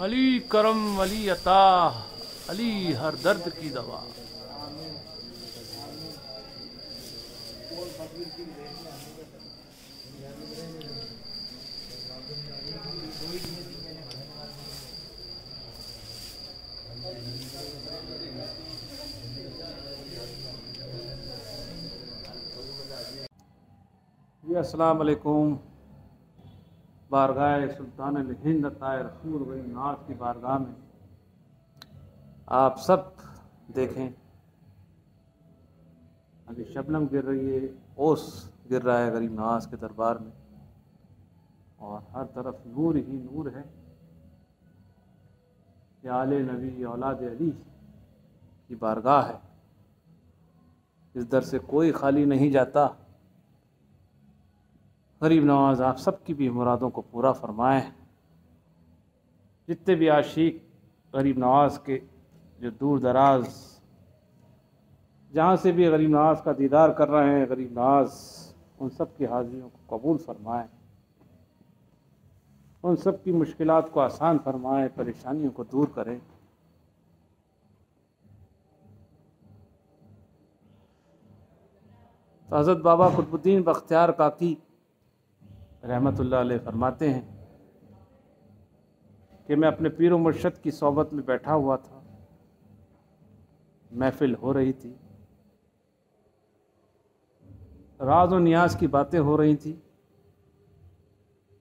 अली करम अली अता, अली हर दर्द की दवा। जी अस्सलाम वालेकुम। बारगाह सुल्तान हिंद अताए रसूल वली नाज की बारगाह में आप सब देखें, अभी शबनम गिर रही है, ओस गिर रहा है गरीब नवाज के दरबार में, और हर तरफ नूर ही नूर है। ये आले नबी औलाद अली की बारगाह है, इस दर से कोई खाली नहीं जाता। गरीब नवाज आप सब की भी मुरादों को पूरा फरमाएं। जितने भी आशिक गरीब नवाज के जो दूर दराज जहाँ से भी गरीब नवाज का दीदार कर रहे हैं, गरीब नवाज उन सब की हाजिरियों को कबूल फरमाएं, उन सब की मुश्किलात को आसान फरमाएं, परेशानियों को दूर करें। तो हज़रत बाबा कुतुबुद्दीन बख्तियार काकी रहमतुल्लाह अलैह फरमाते हैं कि मैं अपने पीर व मुर्शद की सोबत में बैठा हुआ था, महफिल हो रही थी, राज और नियाज की बातें हो रही थी,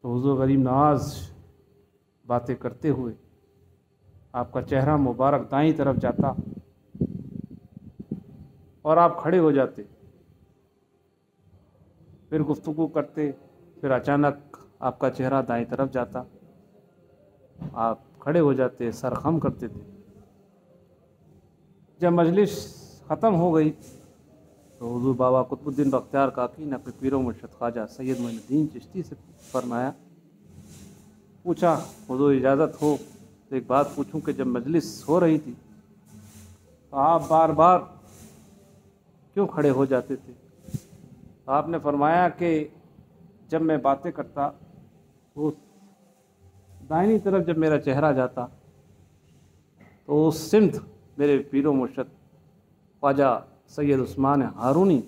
तो हुज़ूर गरीब नवाज बातें करते हुए आपका चेहरा मुबारक दाईं तरफ जाता और आप खड़े हो जाते, फिर गुफ्तगू करते, फिर अचानक आपका चेहरा दाईं तरफ जाता, आप खड़े हो जाते, सर खम करते थे। जब मजलिस ख़त्म हो गई तो हुज़ूर बाबा कुतुबुद्दीन बख्तियार काकी ने अपने पीर व मुर्शद ख्वाजा सैयद मोइनुद्दीन चिश्ती से फरमाया, पूछा हुज़ूर इजाज़त हो तो एक बात पूछूं कि जब मजलिस हो रही थी तो आप बार बार क्यों खड़े हो जाते थे? तो आपने फरमाया कि जब मैं बातें करता तो दाहिनी तरफ जब मेरा चेहरा जाता तो उस सिमत मेरे पीरो मुर्शद ख्वाजा सैयद उस्मान हारूनी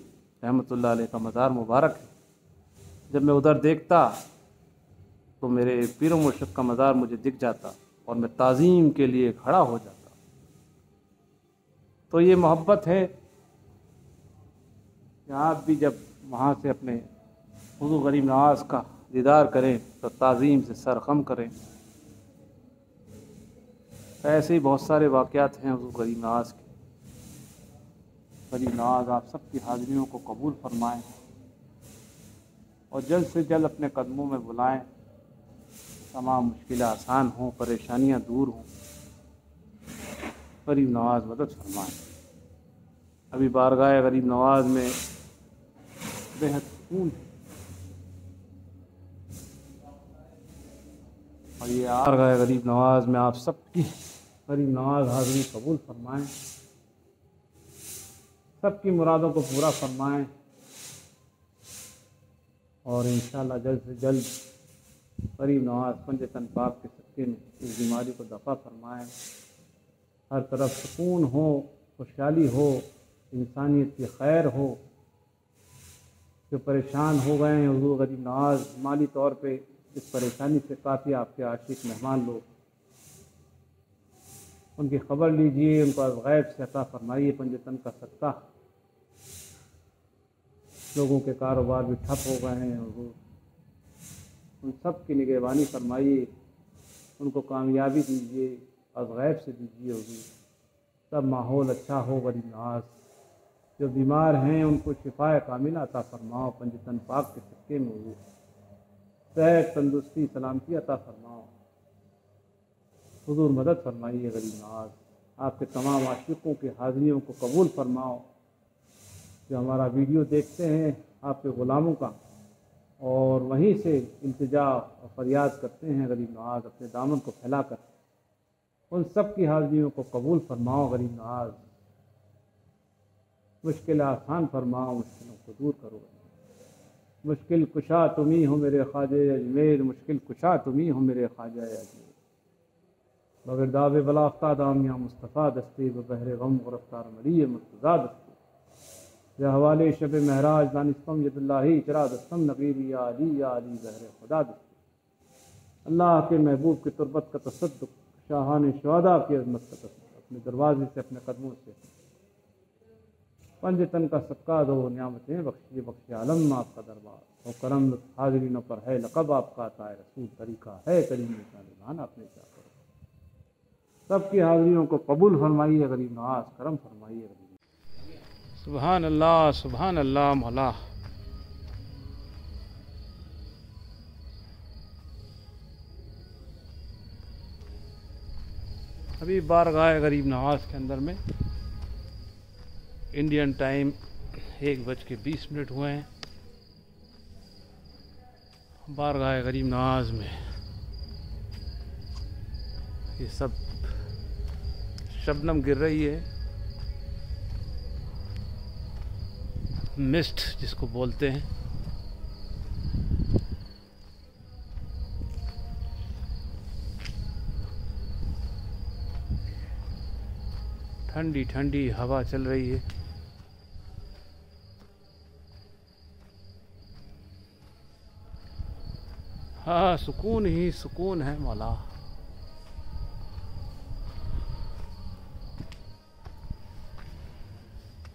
रहमतुल्लाह अलैह का मज़ार मुबारक है। जब मैं उधर देखता तो मेरे पीरो मुर्शद का मज़ार मुझे दिख जाता और मैं ताज़ीम के लिए खड़ा हो जाता। तो ये मोहब्बत है कि आप भी जब वहाँ से अपने हुज़ूर गरीब नवाज का दीदार करें तो ताज़ीम से सर खम करें। ऐसे ही बहुत सारे वाक़यात हैं हुज़ूर गरीब नवाज के। गरीब नवाज आप सब की हाज़िरियों को कबूल फरमाएं और जल्द से जल्द अपने कदमों में बुलाएं, तमाम मुश्किलें आसान हों, परेशानियां दूर हों। गरीब नवाज मदद फरमाएं। अभी बारगाह गरीब नवाज में बेहद सुकून है, और ये बारगाह गरीब नवाज में आप सब की गरीब नवाज हाज़िरी कबूल फरमाएं, सबकी मुरादों को पूरा फरमाएं, और इंशाअल्लाह जल्द से जल्द गरीब नवाज पंज तन पाक के सदक़े में इस बीमारी को दफ़ा फरमाएं। हर तरफ सुकून हो, खुशहाली हो, इंसानियत की खैर हो। जो परेशान हो गए हैं हुज़ूर गरीब नवाज माली तौर पे इस परेशानी से काफ़ी आपके आशिक मेहमान लोग, उनकी खबर लीजिए, उनको गैब से अता फरमाइए पंजतन का सदका। लोगों के कारोबार भी ठप हो गए हैं हुज़ूर, उन सब की निगहबानी फरमाइए, उनको कामयाबी दीजिए, और गैब से दीजिए हुज़ूर। सब माहौल अच्छा हो गरीब नवाज। जो बीमार हैं उनको शिफाए कामिला अता फरमाओ पंजतन पाक के सदक़े में हुज़ूर। सेहत, तंदुरुस्ती, सलामती अता फरमाओ हुज़ूर। मदद फरमाइए गरीब नवाज। आपके तमाम आशिकों की हाज़िरियों को कबूल फरमाओ। जो हमारा वीडियो देखते हैं आपके ग़ुलामों का, और वहीं से इल्तिजा और फरियाद करते हैं गरीब नवाज अपने दामन को फैलाकर, उन सब की हाज़िरियों को कबूल फरमाओ गरीब नवाज। मुश्किल आसान फरमाओ, मुश्किलों को दूर करो। मुश्किल कुशा तुम ही हो मेरे ख्वाजा अजमेर, मुश्किल कुशा तुम ही हो मेरे ख्वाजा अजमेर। बगैर दावे बला अफ्तादाम या मुस्तफ़ा दस्ते व बहरे गम गिरफ्तार मरी मुर्तज़ा दस्ते या हवाले शब महराज दानिस्तम यदुल्लाही चरा दस्तम नबीरी या अली बहरे खुदा दस्ते। अल्लाह के महबूब की तुरबत का तसद्दुक, शाहान शुहदा की अज़मत का तसद्दुक, अपने दरवाजे से अपने कदमों से पंज तन का सबका दो नियामतें बख्शिए आलम आपका दरबार हो करम हाजरीनों पर है लक़ब आपका ताए रसूल तरीका है करीम निशान आपने क्या करो। सबकी हाजरियों को कबूल फरमाइए गरीब नवाज करम फरमाइए गरीब। सुभान अल्लाह मौला। अभी बारगाह गरीब नवाज के अंदर में इंडियन टाइम 1:20 हुए हैं। बारगाह गरीब नवाज में ये सब शबनम गिर रही है, मिस्ट जिसको बोलते हैं। ठंडी ठंडी हवा चल रही है। हाँ, सुकून ही सुकून है मौला।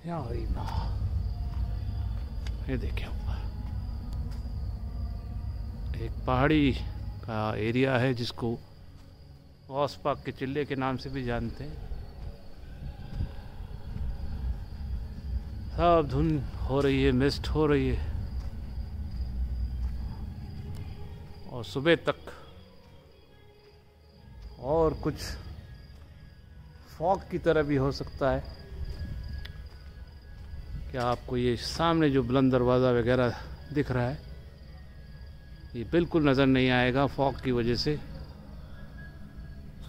या गरीब, ये देखे ऊपर एक पहाड़ी का एरिया है जिसको गौस पाक के चिल्ले के नाम से भी जानते हैं। सब धुन हो रही है, मिस्ट हो रही है और सुबह तक और कुछ फॉग की तरह भी हो सकता है। क्या आपको ये सामने जो बुलंद दरवाज़ा वगैरह दिख रहा है ये बिल्कुल नज़र नहीं आएगा फॉग की वजह से।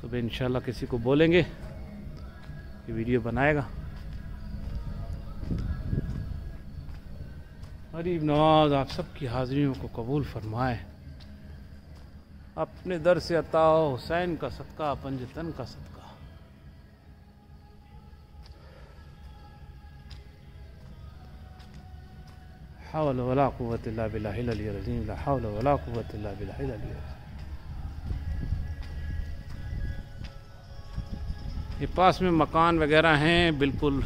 सुबह इंशाल्लाह किसी को बोलेंगे ये वीडियो बनाएगा। गरीब नवाज आप सबकी हाज़िरियों को कबूल फरमाए। अपने दर से अता हुसैन का सदका, पंजतन का सदका। हौल वला कुव्वत इल्ला बिल्लाहिल अलिय्यिल अज़ीम, ला हौल वला कुव्वत इल्ला बिल्लाहिल अलिय्यिल अज़ीम। ये पास में मकान वगैरह हैं बिल्कुल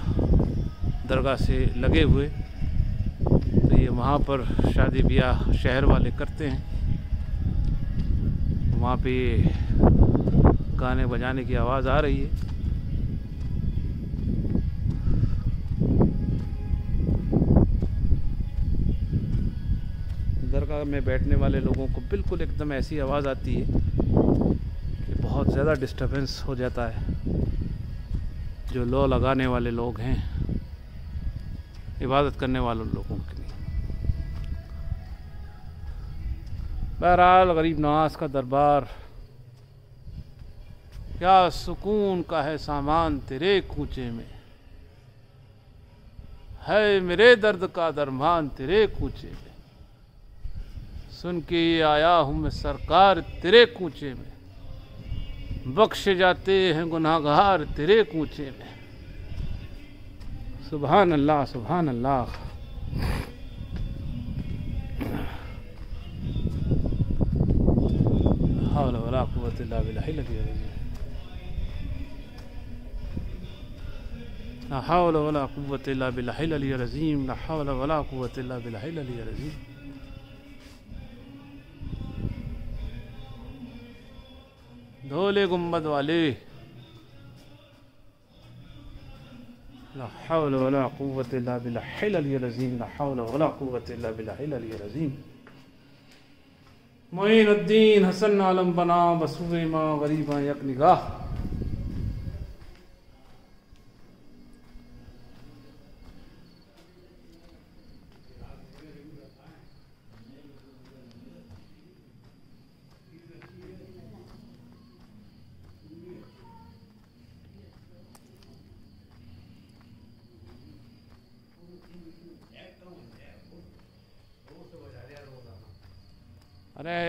दरगाह से लगे हुए, तो ये वहाँ पर शादी ब्याह शहर वाले करते हैं। वहाँ पे गाने बजाने की आवाज़ आ रही है। दरगाह में बैठने वाले लोगों को बिल्कुल एकदम ऐसी आवाज़ आती है कि बहुत ज़्यादा डिस्टर्बेंस हो जाता है। जो लौ लगाने वाले लोग हैं, इबादत करने वाले लोगों के लिए। बहरहाल गरीब नवाज का दरबार, क्या सुकून का है सामान तेरे कूचे में, है मेरे दर्द का दरमान तेरे कूचे में। सुन के आया हूँ मैं सरकार तेरे कूचे में, बख्शे जाते हैं गुनाहगार तेरे कूचे में। सुभान अल्लाह, सुभान अल्लाह। हौल वला कुव्वत इल्ला बिल्लाहिल अलिय्यिल अज़ीम, ला हौल वला कुव्वत इल्ला बिल्लाहिल अलिय्यिल अज़ीम, ला हौल वला कुव्वत इल्ला बिल्लाहिल अलिय्यिल अज़ीम। धोले गुम्बद वाले, ला हौल वला कुव्वत इल्ला बिल्लाहिल अलिय्यिल अज़ीम, ला हौल वला कुव्वत इल्ला बिल्लाहिल अलिय्यिल अज़ीम। मोइनुद्दीन हसन आलम बना बसुए माँ गरीबा यक निगाह। अरे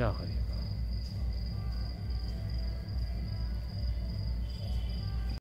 या है।